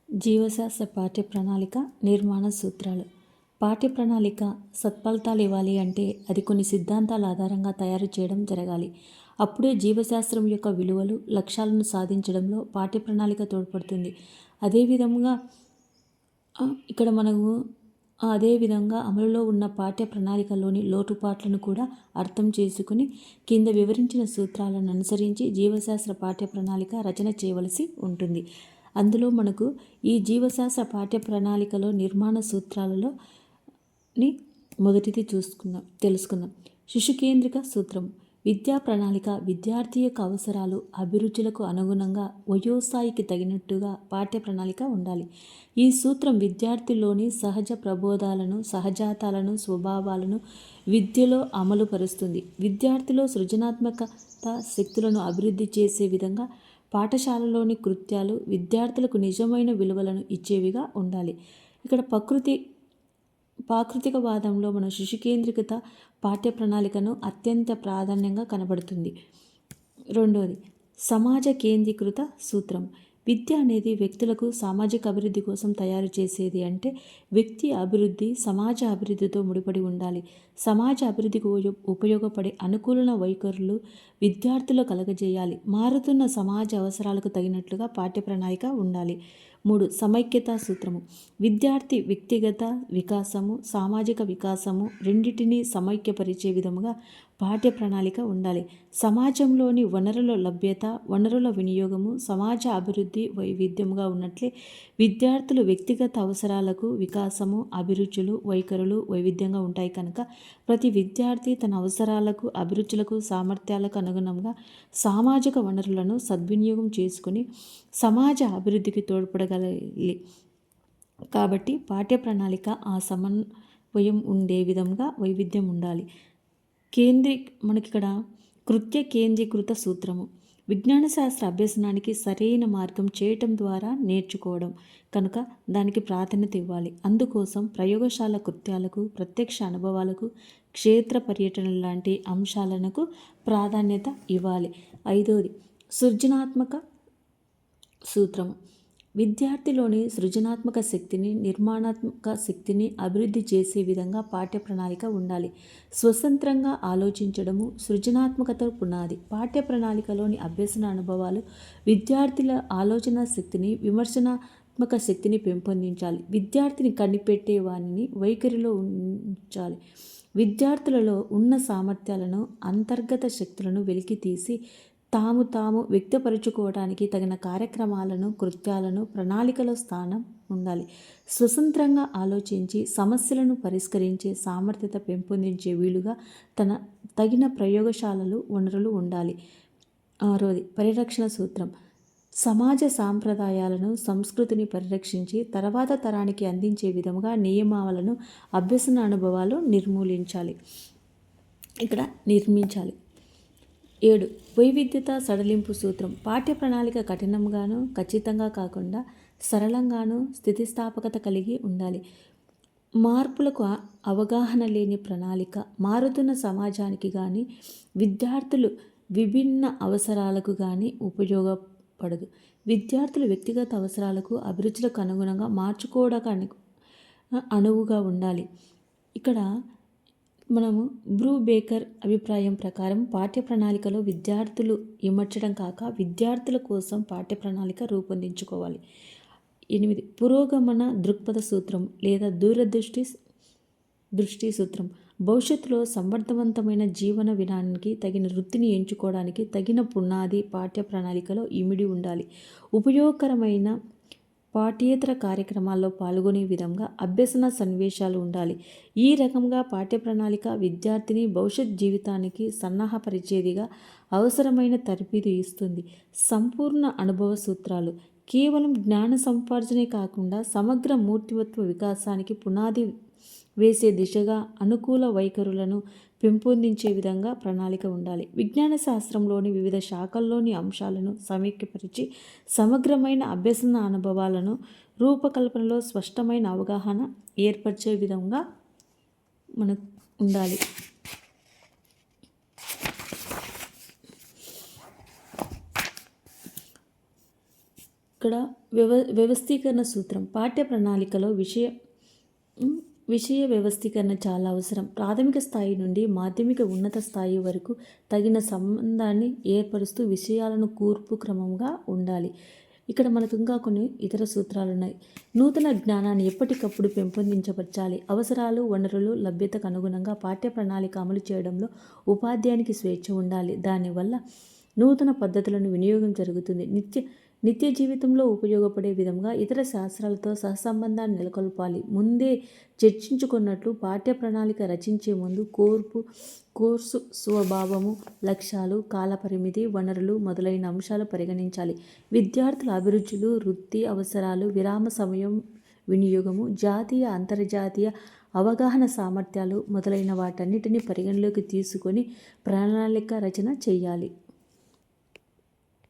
జీవశాస్త్ర పాఠ్య ప్రణాళిక నిర్మాణ సూత్రాలు. పాఠ్య ప్రణాళిక సత్ఫలితాలు ఇవ్వాలి అంటే అది కొన్ని సిద్ధాంతాల ఆధారంగా తయారు చేయడం జరగాలి. అప్పుడే జీవశాస్త్రం యొక్క విలువలు, లక్ష్యాలను సాధించడంలో పాఠ్య ప్రణాళిక తోడ్పడుతుంది. అదేవిధంగా అదేవిధంగా అమలులో ఉన్న పాఠ్య ప్రణాళికలోని లోటుపాట్లను కూడా అర్థం చేసుకుని కింద వివరించిన సూత్రాలను అనుసరించి జీవశాస్త్ర పాఠ్య ప్రణాళిక రచన చేయవలసి ఉంటుంది. అందులో మనకు ఈ జీవశాస్త్ర పాఠ్య ప్రణాళికలో నిర్మాణ సూత్రాలలో మొదటిది తెలుసుకుందాం. శిశు కేంద్రిక సూత్రం. విద్యా ప్రణాళిక విద్యార్థి యొక్క అవసరాలు, అభిరుచులకు అనుగుణంగా వయోస్థాయికి తగినట్టుగా పాఠ్య ప్రణాళిక ఉండాలి. ఈ సూత్రం విద్యార్థుల్లోని సహజ ప్రబోధాలను, సహజాతాలను, స్వభావాలను విద్యలో అమలు పరుస్తుంది. విద్యార్థిలో సృజనాత్మకత శక్తులను అభివృద్ధి చేసే విధంగా పాఠశాలలోని కృత్యాలు విద్యార్థులకు నిజమైన విలువలను ఇచ్చేవిగా ఉండాలి. ఇక్కడ పాకృతికవాదంలో మన శిశు కేంద్రీకృత పాఠ్య ప్రణాళికను అత్యంత ప్రాధాన్యంగా కనబడుతుంది. రెండవది సమాజ కేంద్రీకృత సూత్రం. విద్య అనేది వ్యక్తులకు సామాజిక అభివృద్ధి కోసం తయారు చేసేది. అంటే వ్యక్తి అభివృద్ధి సమాజ అభివృద్ధితో ముడిపడి ఉండాలి. సమాజ అభివృద్ధికి ఉపయోగపడే అనుకూల వైఖరులు విద్యార్థులు కలగజేయాలి. మారుతున్న సమాజ అవసరాలకు తగినట్లుగా పాఠ్య ప్రణాళిక ఉండాలి. 3. సమైక్యతా సూత్రము. విద్యార్థి వ్యక్తిగత వికాసము, సామాజిక వికాసము రెండింటినీ సమైక్యపరిచే విధముగా పాఠ్య ప్రణాళిక ఉండాలి. సమాజంలోని వనరుల లభ్యత, వనరుల వినియోగము, సమాజ అభివృద్ధి వైవిధ్యముగా ఉన్నట్లే విద్యార్థులు వ్యక్తిగత అవసరాలకు వికాసము, అభిరుచులు, వైఖరులు వైవిధ్యంగా ఉంటాయి కనుక ప్రతి విద్యార్థి తన అవసరాలకు, అభిరుచులకు, సామర్థ్యాలకు అనుగుణంగా సామాజిక వనరులను సద్వినియోగం చేసుకుని సమాజ అభివృద్ధికి తోడ్పడగలి. కాబట్టి పాఠ్య ప్రణాళిక ఆ సమన్వయం ఉండే విధంగా వైవిధ్యం ఉండాలి. మనకిక్కడ కృత్య కేంద్రీకృత సూత్రము. విజ్ఞాన శాస్త్ర అభ్యసనానికి సరైన మార్గం చేయటం ద్వారా నేర్చుకోవడం కనుక దానికి ప్రాధాన్యత ఇవ్వాలి. అందుకోసం ప్రయోగశాల కృత్యాలకు, ప్రత్యక్ష అనుభవాలకు, క్షేత్ర పర్యటన లాంటి అంశాలకు ప్రాధాన్యత ఇవ్వాలి. 5. సృజనాత్మక సూత్రము. విద్యార్థిలోని సృజనాత్మక శక్తిని, నిర్మాణాత్మక శక్తిని అభివృద్ధి చేసే విధంగా పాఠ్య ప్రణాళిక ఉండాలి. స్వతంత్రంగా ఆలోచించడము సృజనాత్మకత పునాది. పాఠ్య ప్రణాళికలోని అభ్యసన అనుభవాలు విద్యార్థుల ఆలోచన శక్తిని, విమర్శనాత్మక శక్తిని పెంపొందించాలి. విద్యార్థిని కనిపెట్టే వారిని వైఖరిలో ఉంచాలి. విద్యార్థులలో ఉన్న సామర్థ్యాలను, అంతర్గత శక్తులను వెలికితీసి తాము వ్యక్తపరుచుకోవడానికి తగిన కార్యక్రమాలను, కృత్యాలను ప్రణాళికలో స్థానం ఉండాలి. స్వతంత్రంగా ఆలోచించి సమస్యలను పరిష్కరించే సామర్థ్యత పెంపొందించే వీలుగా తగిన ప్రయోగశాలలు, వనరులు ఉండాలి. 6. పరిరక్షణ సూత్రం. సమాజ సాంప్రదాయాలను, సంస్కృతిని పరిరక్షించి తర్వాత తరానికి అందించే విధముగా నియమాలను, అభ్యసన అనుభవాలు నిర్మించాలి. 7. వైవిధ్యత సడలింపు సూత్రం. పాఠ్య ప్రణాళిక కఠినంగాను, ఖచ్చితంగా కాకుండా సరళంగాను, స్థితిస్థాపకత కలిగి ఉండాలి. మార్పులకు అవగాహన లేని ప్రణాళిక మారుతున్న సమాజానికి కానీ, విద్యార్థులు విభిన్న అవసరాలకు కానీ ఉపయోగపడదు. విద్యార్థులు వ్యక్తిగత అవసరాలకు, అభిరుచులకు అనుగుణంగా మార్చుకోవడానికి అనువుగా ఉండాలి. ఇక్కడ మనము బ్రూబేకర్ అభిప్రాయం ప్రకారం పాఠ్య ప్రణాళికలో విద్యార్థులు ఇమర్చడం కాక విద్యార్థుల కోసం పాఠ్య ప్రణాళిక రూపొందించుకోవాలి. 8. పురోగమన దృక్పథ సూత్రం లేదా దృష్టి సూత్రం. భవిష్యత్తులో సమర్థవంతమైన జీవన విధానానికి తగిన వృత్తిని ఎంచుకోవడానికి తగిన పునాది పాఠ్య ప్రణాళికలో ఇమిడి ఉండాలి. ఉపయోగకరమైన పాఠ్యేతర కార్యక్రమాల్లో పాల్గొనే విధంగా అభ్యసన సన్నివేశాలు ఉండాలి. ఈ రకంగా పాఠ్య ప్రణాళిక విద్యార్థిని భవిష్యత్ జీవితానికి సన్నాహపరిచేదిగా అవసరమైన తరబేదు ఇస్తుంది. సంపూర్ణ అనుభవ సూత్రాలు. కేవలం జ్ఞాన సముపార్జనే కాకుండా సమగ్ర మూర్తిమత్వ వికాసానికి పునాది వేసే దిశగా అనుకూల వైఖరులను పెంపొందించే విధంగా ప్రణాళిక ఉండాలి. విజ్ఞాన శాస్త్రంలోని వివిధ శాఖల్లోని అంశాలను సమీక్షపరిచి సమగ్రమైన అభ్యసన అనుభవాలను రూపకల్పనలో స్పష్టమైన అవగాహన ఏర్పరిచే విధంగా మనకు ఉండాలి. ఇక్కడ వ్యవస్థీకరణ సూత్రం. పాఠ్య ప్రణాళికలో విషయ వ్యవస్థీకరణ చాలా అవసరం. ప్రాథమిక స్థాయి నుండి మాధ్యమిక ఉన్నత స్థాయి వరకు తగిన సంబంధాన్ని ఏర్పరుస్తూ విషయాలను కూర్పు క్రమంగా ఉండాలి. ఇక్కడ మనకు ఇంకా కొన్ని ఇతర సూత్రాలు ఉన్నాయి. నూతన జ్ఞానాన్ని ఎప్పటికప్పుడు పెంపొందించబరచాలి. అవసరాలు, వనరులు లభ్యతకు అనుగుణంగా పాఠ్య ప్రణాళిక అమలు చేయడంలో ఉపాధ్యాయునికి స్వేచ్ఛ ఉండాలి. దానివల్ల నూతన పద్ధతులను వినియోగం జరుగుతుంది. నిత్య జీవితంలో ఉపయోగపడే విధంగా ఇతర శాస్త్రాలతో సహసంబంధాన్ని నెలకొల్పాలి. ముందే చర్చించుకున్నట్లు పాఠ్య ప్రణాళిక రచించే ముందు కోర్సు స్వభావము, లక్ష్యాలు, కాలపరిమితి, వనరులు మొదలైన అంశాలు పరిగణించాలి. విద్యార్థుల అభిరుచులు, వృత్తి అవసరాలు, విరామ సమయం వినియోగము, జాతీయ అంతర్జాతీయ అవగాహన సామర్థ్యాలు మొదలైన వాటన్నిటిని పరిగణలోకి తీసుకొని ప్రణాళిక రచన చేయాలి.